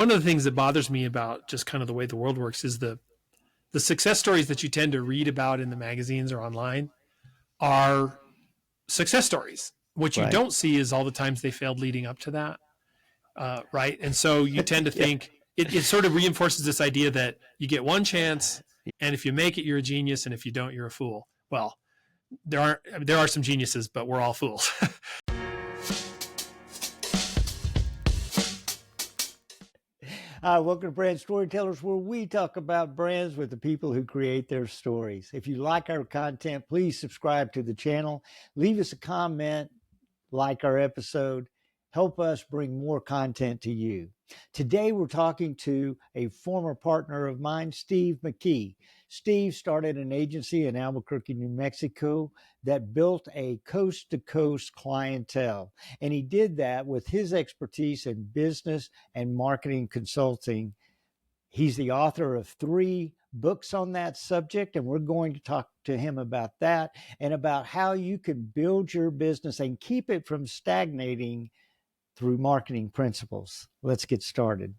One of the things that bothers me about just kind of the way the world works is the success stories that you tend to read about in the magazines or online are success stories. What you Right. don't see is all the times they failed leading up to that. Right. And so you tend to think it sort of reinforces this idea that you get one chance, and if you make it, you're a genius. And if you don't, you're a fool. Well, there are some geniuses, but we're all fools. Welcome to Brand Storytellers, where we talk about brands with the people who create their stories. If you like our content, please subscribe to the channel. Leave us a comment, like our episode. Help us bring more content to you. Today, we're talking to a former partner of mine, Steve McKee. Steve started an agency in Albuquerque, New Mexico that built a coast-to-coast clientele. And he did that with his expertise in business and marketing consulting. He's the author of 3 books on that subject, and we're going to talk to him about that and about how you can build your business and keep it from stagnating through marketing principles. Let's get started.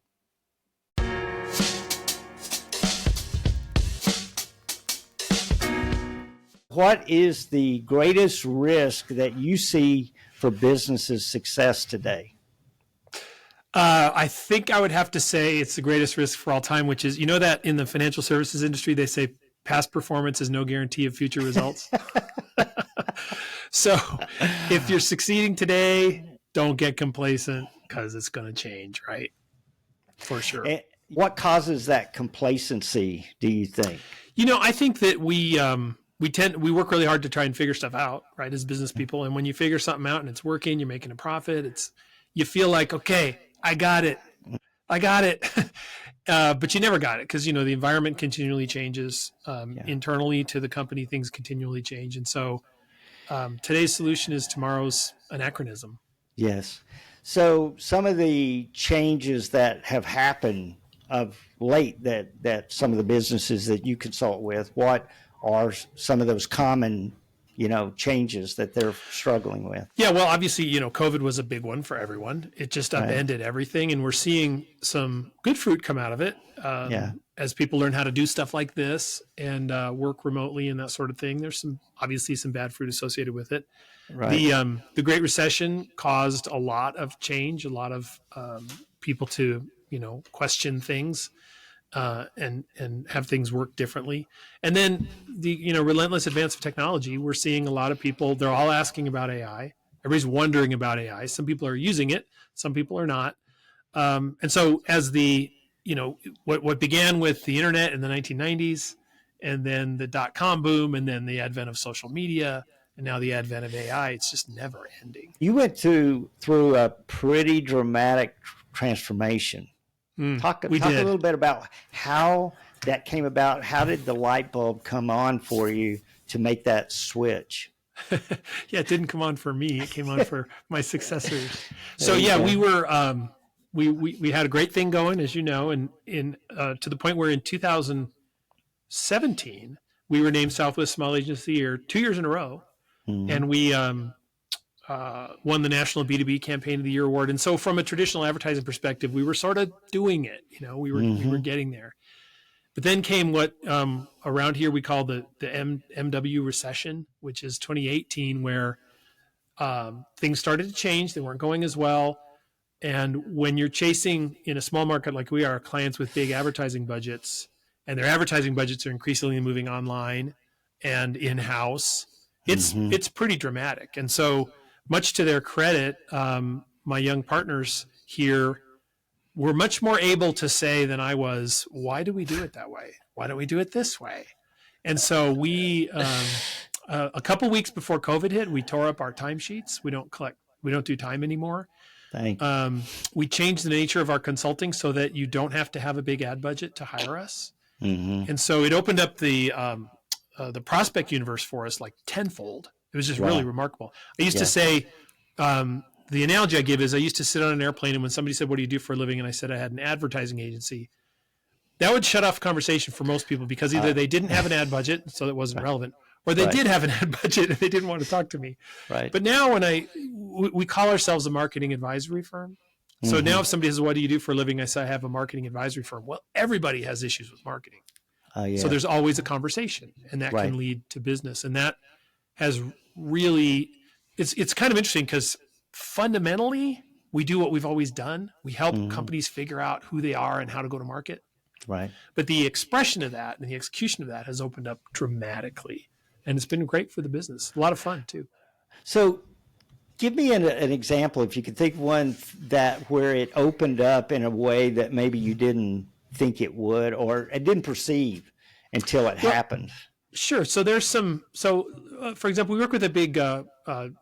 What is the greatest risk that you see for businesses' success today? I think I would have to say it's the greatest risk for all time, which is, you know, that in the financial services industry, they say past performance is no guarantee of future results. So if you're succeeding today, don't get complacent, because it's going to change, right? For sure. And what causes that complacency, do you think? You know, I think that we work really hard to try and figure stuff out, right, as business people. And when you figure something out and it's working, you're making a profit, you feel like, okay, I got it. But you never got it, because, you know, the environment continually changes. Internally to the company, things continually change. And so today's solution is tomorrow's anachronism. Yes. So some of the changes that have happened of late that some of the businesses that you consult with, what are some of those common, changes that they're struggling with? Yeah, well, obviously, COVID was a big one for everyone. It just upended everything, and we're seeing some good fruit come out of it as people learn how to do stuff like this and work remotely and that sort of thing. There's obviously some bad fruit associated with it. Right. The Great Recession caused a lot of change, a lot of people to question things and have things work differently. And then the relentless advance of technology. We're seeing a lot of people. They're all asking about AI. Everybody's wondering about AI. Some people are using it. Some people are not. And so as what began with the internet in the 1990s, and then the .com boom, and then the advent of social media, and now the advent of AI, it's just never ending. You went through a pretty dramatic transformation. Talk a little bit about how that came about. How did the light bulb come on for you to make that switch? Yeah, it didn't come on for me. It came on for my successors. So we were we had a great thing going, as you know, and to the point where in 2017 we were named Southwest Small Agency of the Year 2 years in a row. And we won the National B2B Campaign of the Year award. And so from a traditional advertising perspective, we were sort of doing it. We were getting there. But then came what around here we call the MW recession, which is 2018, where things started to change. They weren't going as well. And when you're chasing, in a small market like we are, clients with big advertising budgets, and their advertising budgets are increasingly moving online and in-house, it's pretty dramatic. And so, much to their credit, my young partners here were much more able to say than I was, why do we do it that way? Why don't we do it this way? And so we, a couple weeks before COVID hit, we tore up our timesheets. We don't do time anymore. We changed the nature of our consulting so that you don't have to have a big ad budget to hire us. And so it opened up the prospect universe for us like tenfold. It was just really remarkable. I used to say, the analogy I give is I used to sit on an airplane, and when somebody said, what do you do for a living? And I said, I had an advertising agency. That would shut off conversation for most people, because either they didn't have an ad budget, so it wasn't relevant, or they did have an ad budget and they didn't want to talk to me. Right. But now when we call ourselves a marketing advisory firm, So now if somebody says, what do you do for a living? I say, I have a marketing advisory firm. Well, everybody has issues with marketing. Yeah. So there's always a conversation, and that can lead to business. And that has really, it's kind of interesting because fundamentally we do what we've always done. We help companies figure out who they are and how to go to market. Right. But the expression of that and the execution of that has opened up dramatically. And it's been great for the business. A lot of fun too. So give me an example, if you could think of one that where it opened up in a way that maybe you didn't think it would, or it didn't perceive until it happened. Sure. So there's some, for example, we work with a big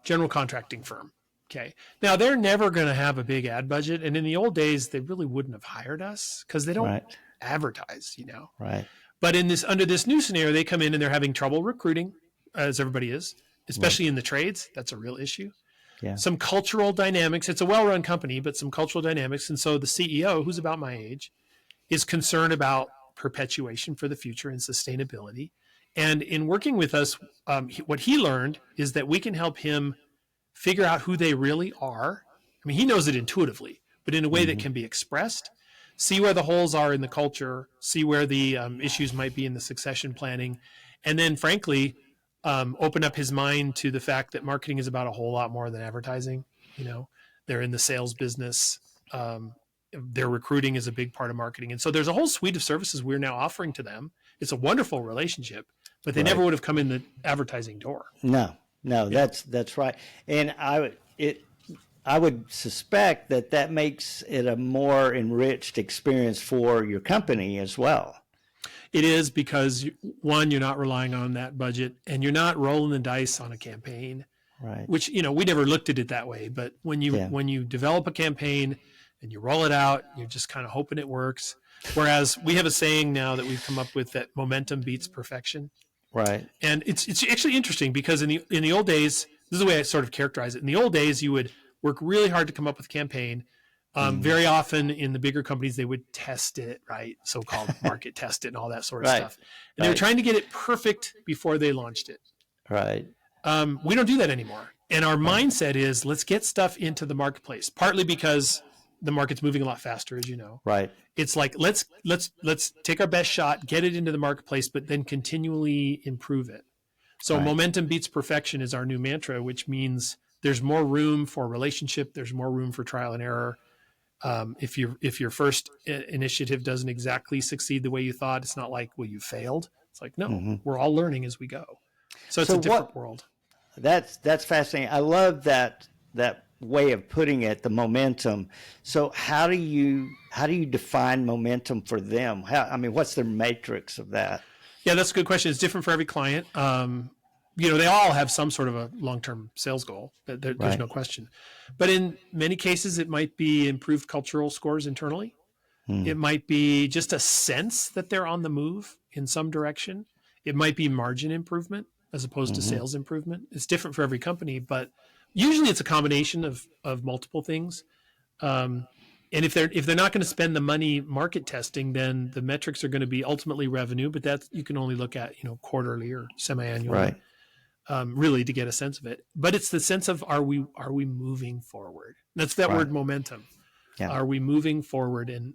general contracting firm. Okay. Now they're never going to have a big ad budget. And in the old days, they really wouldn't have hired us because they don't advertise, Right. But under this new scenario, they come in and they're having trouble recruiting, as everybody is, especially in the trades. That's a real issue. Yeah. Some cultural dynamics. It's a well-run company, but some cultural dynamics. And so the CEO, who's about my age, is concerned about perpetuation for the future and sustainability. And in working with us, what he learned is that we can help him figure out who they really are. I mean, he knows it intuitively, but in a way that can be expressed. See where the holes are in the culture, see where the issues might be in the succession planning, and then, frankly, open up his mind to the fact that marketing is about a whole lot more than advertising. They're in the sales business. Their recruiting is a big part of marketing. And so there's a whole suite of services we're now offering to them. It's a wonderful relationship, but they never would have come in the advertising door. No, that's right. And I would suspect that makes it a more enriched experience for your company as well. It is because, one, you're not relying on that budget, and you're not rolling the dice on a campaign, which, we never looked at it that way. But when you develop a campaign and you roll it out, you're just kind of hoping it works. Whereas we have a saying now that we've come up with that momentum beats perfection. Right. And it's actually interesting because in the old days, this is the way I sort of characterize it. In the old days, you would work really hard to come up with a campaign. Very often in the bigger companies, they would test it, right? So-called market test it and all that sort of stuff. And they were trying to get it perfect before they launched it. Right. We don't do that anymore. And our mindset is, let's get stuff into the marketplace, partly because the market's moving a lot faster, as you know. Right. It's like, let's take our best shot, get it into the marketplace, but then continually improve it. So momentum beats perfection is our new mantra, which means there's more room for relationship. There's more room for trial and error. If your first initiative doesn't exactly succeed the way you thought, it's not like, well, you failed. It's like, no, we're all learning as we go. So it's a different world. That's fascinating. I love that way of putting it, the momentum. So how do you define momentum for them? What's their matrix of that? Yeah, that's a good question. It's different for every client. They all have some sort of a long-term sales goal. There's no question. But in many cases, it might be improved cultural scores internally. It might be just a sense that they're on the move in some direction. It might be margin improvement as opposed to sales improvement. It's different for every company, but usually it's a combination of multiple things. And if they're not going to spend the money market testing, then the metrics are going to be ultimately revenue, but that's, you can only look at, quarterly or semi-annually. Really to get a sense of it. But it's the sense of, are we moving forward? That's that word momentum. Yeah. Are we moving forward? And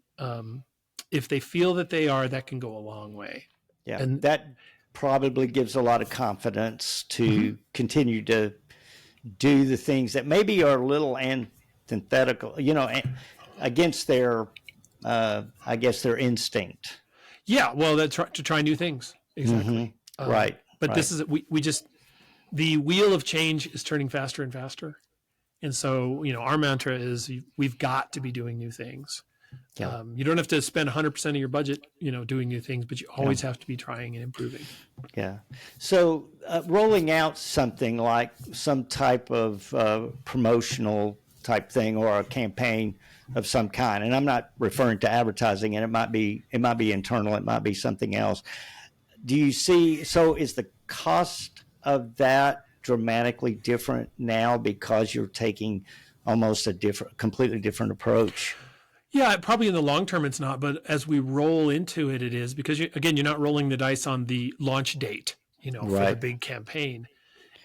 if they feel that they are, that can go a long way. Yeah. And that probably gives a lot of confidence to continue to do the things that maybe are a little antithetical, against their, I guess, their instinct. Yeah. Well, to try new things. Exactly. Right. But this is, we just, the wheel of change is turning faster and faster. And so, our mantra is we've got to be doing new things. Yeah. You don't have to spend 100% of your budget, doing new things, but you always have to be trying and improving. Yeah. So rolling out something like some type of promotional type thing or a campaign of some kind, and I'm not referring to advertising, and it might be internal, it might be something else. Do you see, so is the cost of that dramatically different now because you're taking almost completely different approach? Yeah, probably in the long term it's not, but as we roll into it, it is, because you're not rolling the dice on the launch date, for the big campaign.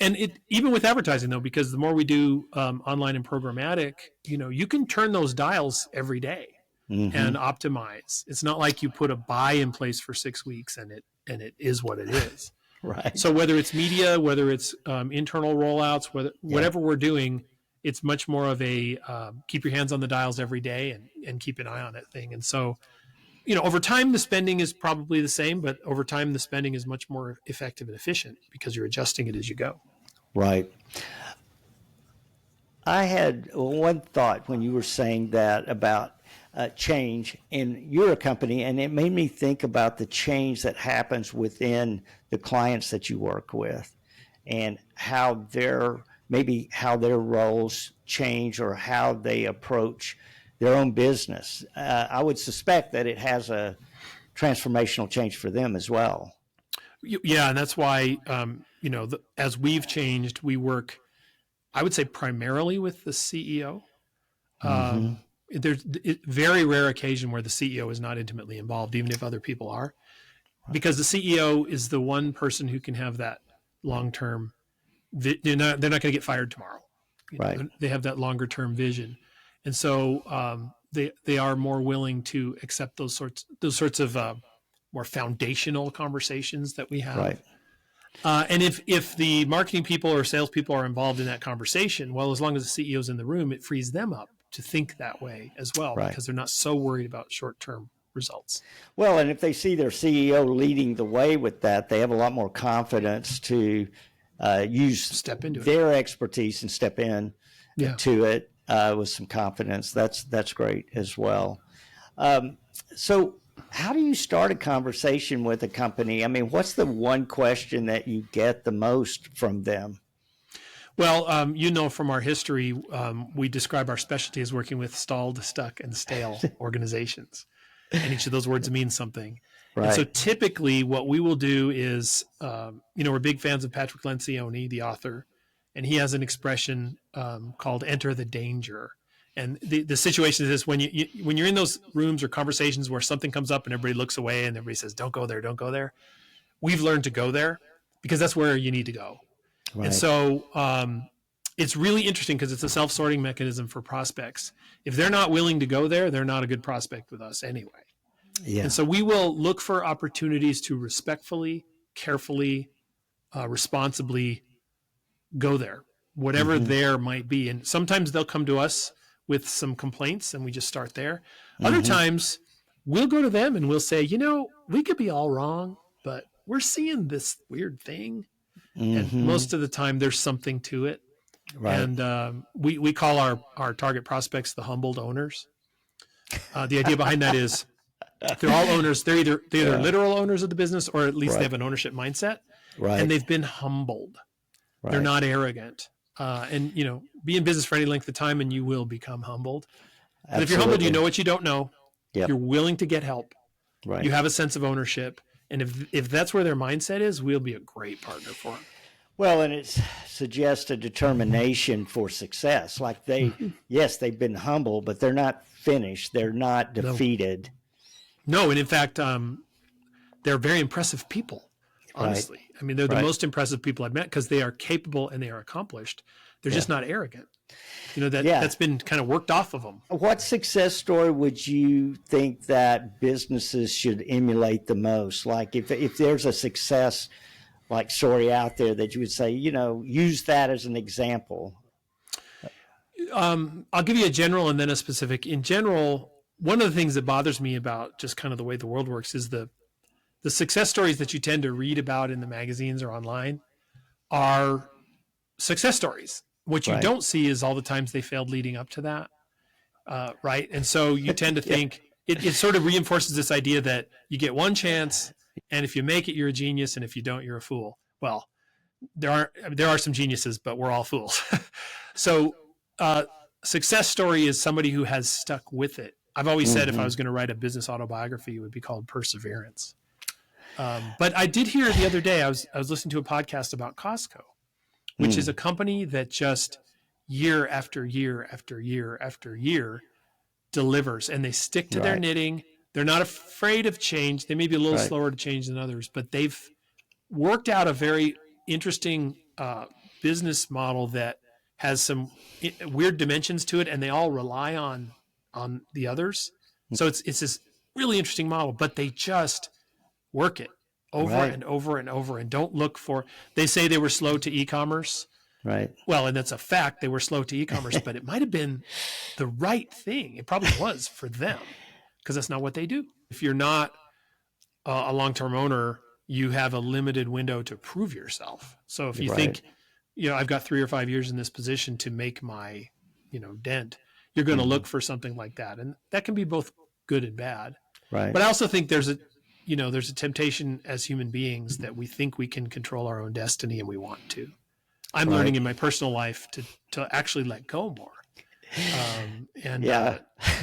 And even with advertising though, because the more we do online and programmatic, you can turn those dials every day and optimize. It's not like you put a buy in place for 6 weeks and it is what it is. Right. So whether it's media, whether it's internal rollouts, whatever we're doing, it's much more of a keep your hands on the dials every day and keep an eye on that thing. And so, over time, the spending is probably the same, but over time, the spending is much more effective and efficient because you're adjusting it as you go. Right. I had one thought when you were saying that about change in your company, and it made me think about the change that happens within the clients that you work with and how their roles change or how they approach their own business. I would suspect that it has a transformational change for them as well. Yeah, and that's why, as we've changed, we work, I would say, primarily with the CEO. There's very rare occasion where the CEO is not intimately involved, even if other people are, because the CEO is the one person who can have that long-term. They're not going to get fired tomorrow. Right. They have that longer-term vision, and so they are more willing to accept those sorts of more foundational conversations that we have. Right. And if the marketing people or salespeople are involved in that conversation, well, as long as the CEO's in the room, it frees them up to think that way as well, right. because they're not so worried about short-term results. Well, and if they see their CEO leading the way with that, they have a lot more confidence to step into their expertise and step in to it with some confidence. That's great as well. So how do you start a conversation with a company? I mean, what's the one question that you get the most from them? Well, from our history, we describe our specialty as working with stalled, stuck, and stale organizations. And each of those words means something. Right. And so typically what we will do is, we're big fans of Patrick Lencioni, the author, and he has an expression called enter the danger. And the situation is this: when you're in those rooms or conversations where something comes up and everybody looks away and everybody says, don't go there, don't go there. We've learned to go there because that's where you need to go. Right. And so it's really interesting because it's a self-sorting mechanism for prospects. If they're not willing to go there, they're not a good prospect with us anyway. Yeah. And so we will look for opportunities to respectfully, carefully, responsibly go there, whatever there might be. And sometimes they'll come to us with some complaints and we just start there. Other times we'll go to them and we'll say, we could be all wrong, but we're seeing this weird thing. And most of the time there's something to it. Right. And we call our target prospects the humbled owners. The idea behind that is they're all owners. They're either literal owners of the business, or at least they have an ownership mindset. Right. And they've been humbled. Right. They're not arrogant. And be in business for any length of time and you will become humbled. Absolutely. And if you're humbled, you know what you don't know. Yep. You're willing to get help. Right. You have a sense of ownership. And if that's where their mindset is, we'll be a great partner for them. Well, and it suggests a determination for success. Like they've been humble, but they're not finished. They're not defeated. No, and in fact, they're very impressive people, honestly. Right. I mean, they're the most impressive people I've met because they are capable and they are accomplished. They're just not arrogant. That's been kind of worked off of them. What success story would you think that businesses should emulate the most? Like if there's a success like story out there that you would say, use that as an example? I'll give you a general and then a specific. In general, one of the things that bothers me about just kind of the way the world works is the success stories that you tend to read about in the magazines or online are success stories. What you don't see is all the times they failed leading up to that. Right. And so you tend to think it sort of reinforces this idea that you get one chance, and if you make it, you're a genius, and if you don't, you're a fool. Well, there are some geniuses, but we're all fools. So success story is somebody who has stuck with it. I've always said if I was going to write a business autobiography, it would be called Perseverance. But I did hear the other day, I was listening to a podcast about Costco, which is a company that just year after year after year after year delivers, and they stick to their knitting. They're not afraid of change. They may be a little slower to change than others, but they've worked out a very interesting business model that has some weird dimensions to it, and they all rely on the others. So it's this really interesting model, but they just work it over Right. and over and over and don't look for. They say they were slow to e-commerce. Right. Well, and that's a fact. They were slow to e-commerce, but it might have been the right thing. It probably was for them because that's not what they do. If you're not a long-term owner, you have a limited window to prove yourself. So if you think, I've got 3 or 5 years in this position to make my, dent, you're going to look for something like that. And that can be both good and bad. Right. But I also think there's a temptation as human beings that we think we can control our own destiny, and we want to. I'm learning in my personal life to actually let go more and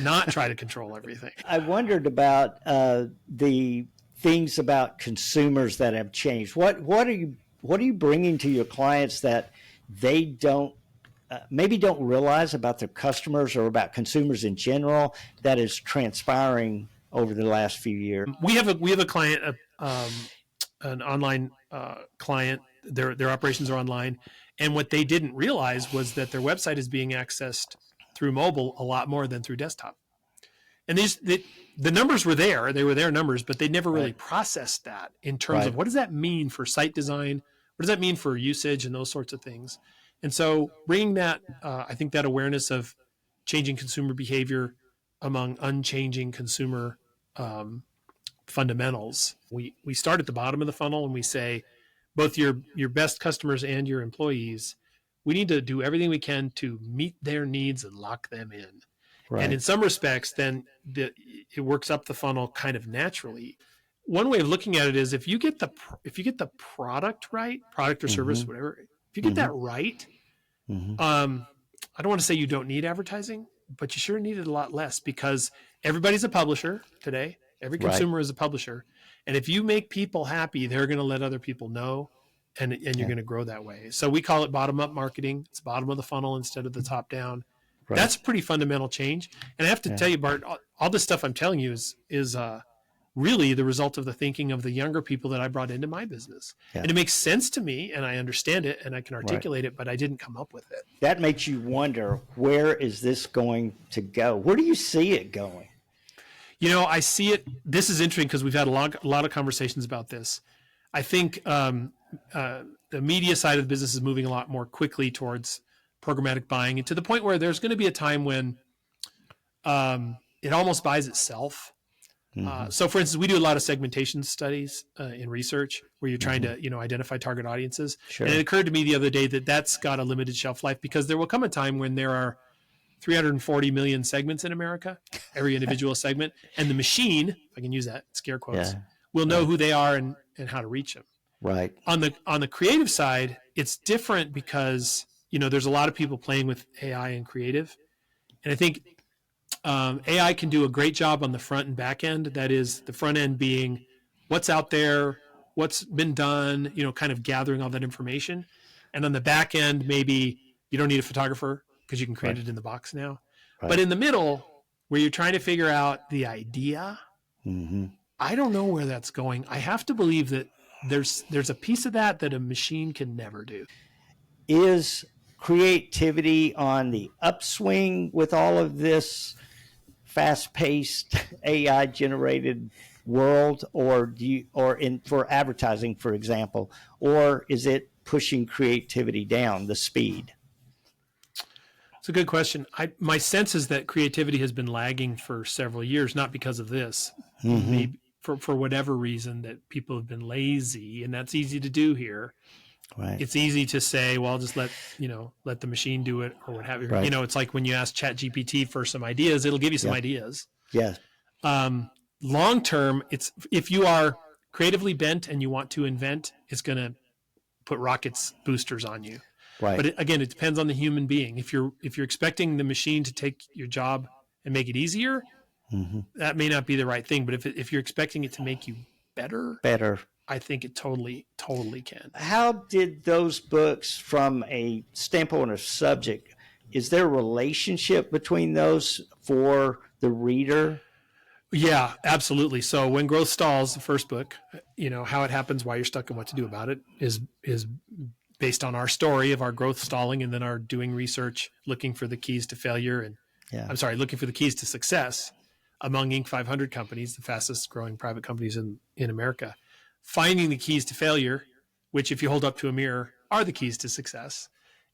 not try to control everything. I wondered about the things about consumers that have changed. What are you bringing to your clients that they don't maybe don't realize about their customers or about consumers in general that is transpiring over the last few years? We have a client, an online client. Their operations are online, and what they didn't realize was that their website is being accessed through mobile a lot more than through desktop. And the numbers were there; they were their numbers, but they never really processed that in terms of what does that mean for site design, what does that mean for usage, and those sorts of things. And so, bringing that, I think that awareness of changing consumer behavior among unchanging consumer fundamentals. We start at the bottom of the funnel and we say, both your best customers and your employees, we need to do everything we can to meet their needs and lock them in. Right. And in some respects, then it works up the funnel kind of naturally. One way of looking at it is if you get the product right, product or service, whatever, if you get that right, I don't want to say you don't need advertising, but you sure need it a lot less because everybody's a publisher today. Every consumer is a publisher. And if you make people happy, they're going to let other people know, and you're going to grow that way. So we call it bottom-up marketing. It's bottom of the funnel instead of the top-down. Right. That's a pretty fundamental change. And I have to tell you, Bart, all this stuff I'm telling you is really the result of the thinking of the younger people that I brought into my business. Yeah. And it makes sense to me, and I understand it, and I can articulate it, but I didn't come up with it. That makes you wonder, where is this going to go? Where do you see it going? I see it. This is interesting because we've had a lot of conversations about this. I think the media side of the business is moving a lot more quickly towards programmatic buying, and to the point where there's going to be a time when it almost buys itself. So, for instance, we do a lot of segmentation studies in research where you're trying to identify target audiences. Sure. And it occurred to me the other day that that's got a limited shelf life because there will come a time when there are 340 million segments in America, every individual segment. And the machine, if I can use that, scare quotes, will know who they are and how to reach them. Right. On the creative side, it's different because, there's a lot of people playing with AI and creative. And I think AI can do a great job on the front and back end. That is, the front end being what's out there, what's been done, kind of gathering all that information. And on the back end, maybe you don't need a photographer because you can create it in the box now. Right. But in the middle, where you're trying to figure out the idea, I don't know where that's going. I have to believe that there's a piece of that a machine can never do. Is creativity on the upswing with all of this fast-paced AI-generated world, or for advertising, for example, or is it pushing creativity down, the speed? It's a good question. My sense is that creativity has been lagging for several years, not because of this, maybe for whatever reason that people have been lazy, and that's easy to do here. Right. It's easy to say, well, just let the machine do it or what have you. Right. It's like when you ask ChatGPT for some ideas, it'll give you some ideas. Yeah. Long term, if you are creatively bent and you want to invent, it's going to put rockets boosters on you. Right. But again, it depends on the human being. If you're expecting the machine to take your job and make it easier, that may not be the right thing. But if you're expecting it to make you better, I think it totally can. How did those books, from a standpoint of subject, is there a relationship between those for the reader? Yeah, absolutely. So When Growth Stalls, the first book, how it happens, why you're stuck, and what to do about it is based on our story of our growth stalling and then our doing research, looking for the keys to failure and looking for the keys to success among Inc. 500 companies, the fastest growing private companies in America, finding the keys to failure, which if you hold up to a mirror are the keys to success.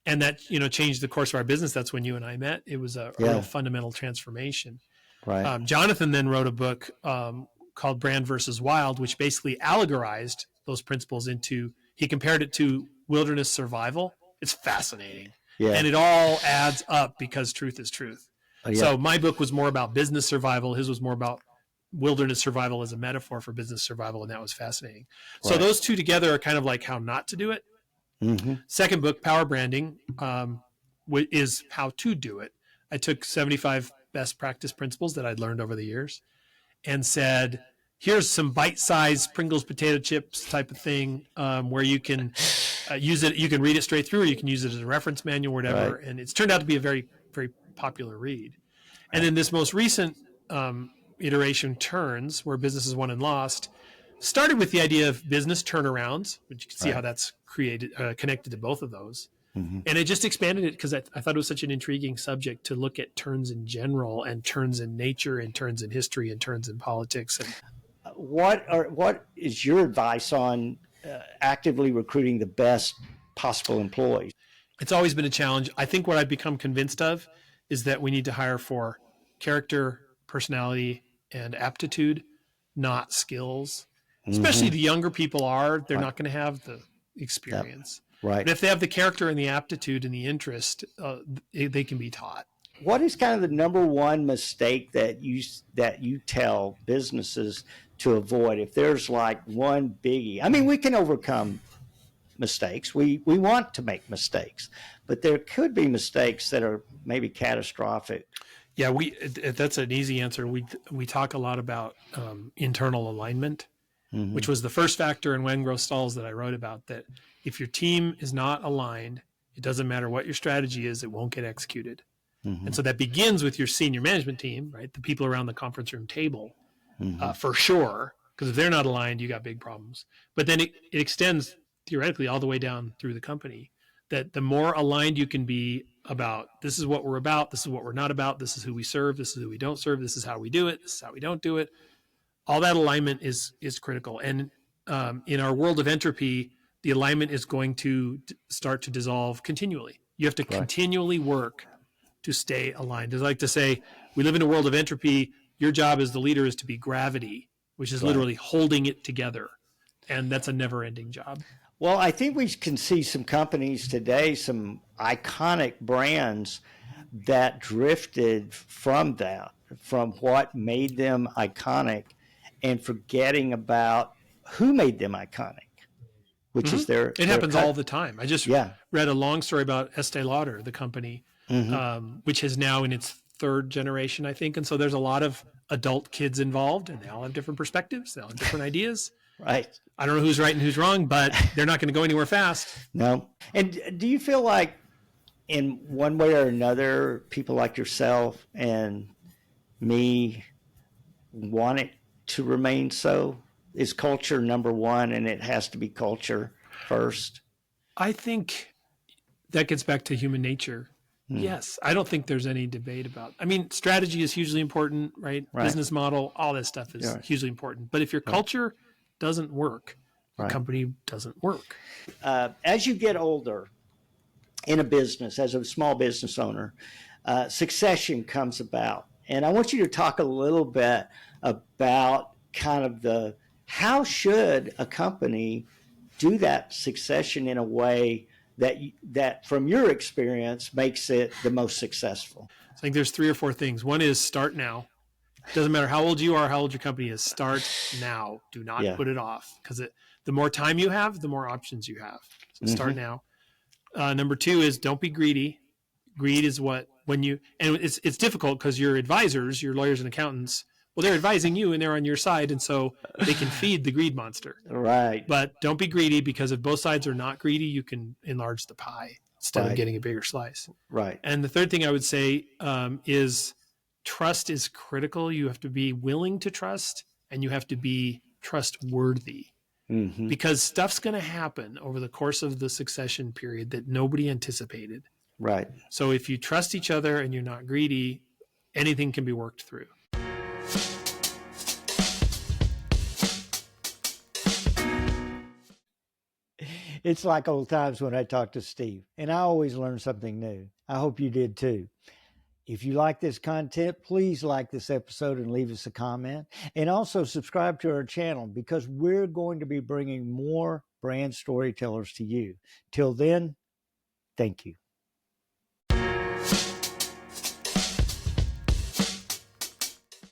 And that, changed the course of our business. That's when you and I met. It was a real fundamental transformation. Right. Jonathan then wrote a book called Brand versus Wild, which basically allegorized those principles he compared it to wilderness survival. It's fascinating. Yeah. And it all adds up because truth is truth. So my book was more about business survival. His was more about wilderness survival as a metaphor for business survival. And that was fascinating. Right. So those two together are kind of like how not to do it. Mm-hmm. Second book, Power Branding, is how to do it. I took 75 best practice principles that I'd learned over the years and said, here's some bite-sized Pringles potato chips type of thing where you can use it. You can read it straight through, or you can use it as a reference manual or whatever. Right. And it's turned out to be a very, very popular read. And then this most recent iteration, Turns, where business is won and lost, started with the idea of business turnarounds, which you can see how that's connected to both of those. Mm-hmm. And it just expanded it because I thought it was such an intriguing subject to look at turns in general and turns in nature and turns in history and turns in politics. And what is your advice on actively recruiting the best possible employees? It's always been a challenge. I think what I've become convinced of is that we need to hire for character, personality, and aptitude, not skills. Especially the younger people they're not going to have the experience. Yep. Right. But if they have the character and the aptitude and the interest, they can be taught. What is kind of the number one mistake that you tell businesses to avoid? If there's like one biggie, I mean, we can overcome mistakes. We want to make mistakes, but there could be mistakes that are maybe catastrophic. Yeah, that's an easy answer. We talk a lot about internal alignment. Mm-hmm. Which was the first factor in When Growth Stalls that I wrote about, that if your team is not aligned, it doesn't matter what your strategy is, it won't get executed. Mm-hmm. And so that begins with your senior management team, right? The people around the conference room table, for sure, because if they're not aligned, you got big problems. But then it extends theoretically all the way down through the company, that the more aligned you can be about, this is what we're about, this is what we're not about, this is who we serve, this is who we don't serve, this is how we do it, this is how we don't do it. All that alignment is critical. And in our world of entropy, the alignment is going to start to dissolve continually. You have to continually work to stay aligned. As I like to say, we live in a world of entropy. Your job as the leader is to be gravity, which is literally holding it together. And that's a never-ending job. Well, I think we can see some companies today, some iconic brands that drifted from what made them iconic, and forgetting about who made them iconic, which is their. It happens all the time. I just read a long story about Estee Lauder, the company, which is now in its third generation, I think. And so there's a lot of adult kids involved, and they all have different perspectives. They all have different ideas. Right. I don't know who's right and who's wrong, but they're not going to go anywhere fast. No. And do you feel like in one way or another, people like yourself and me want it to remain so? Is culture number one, and it has to be culture first? I think that gets back to human nature. Yes. I don't think there's any debate about, strategy is hugely important, right? Business model, all this stuff is hugely important. But if your culture doesn't work, your company doesn't work. As you get older in a business, as a small business owner, succession comes about. And I want you to talk a little bit about kind of how should a company do that succession in a way that from your experience makes it the most successful? I think there's 3 or 4 things. One is start now. It doesn't matter how old you are, how old your company is. Start now. Do not put it off, because the more time you have, the more options you have. So start now. Number 2 is don't be greedy. Greed is and it's difficult because your advisors, your lawyers and accountants, well, they're advising you and they're on your side, and so they can feed the greed monster. Right. But don't be greedy, because if both sides are not greedy, you can enlarge the pie instead of getting a bigger slice. Right. And the third thing I would say is trust is critical. You have to be willing to trust, and you have to be trustworthy. because stuff's going to happen over the course of the succession period that nobody anticipated. Right. So if you trust each other and you're not greedy, anything can be worked through. It's like old times when I talk to Steve, and I always learn something new. I hope you did too. If you like this content, please like this episode and leave us a comment. And also subscribe to our channel, because we're going to be bringing more brand storytellers to you. Till then, thank you.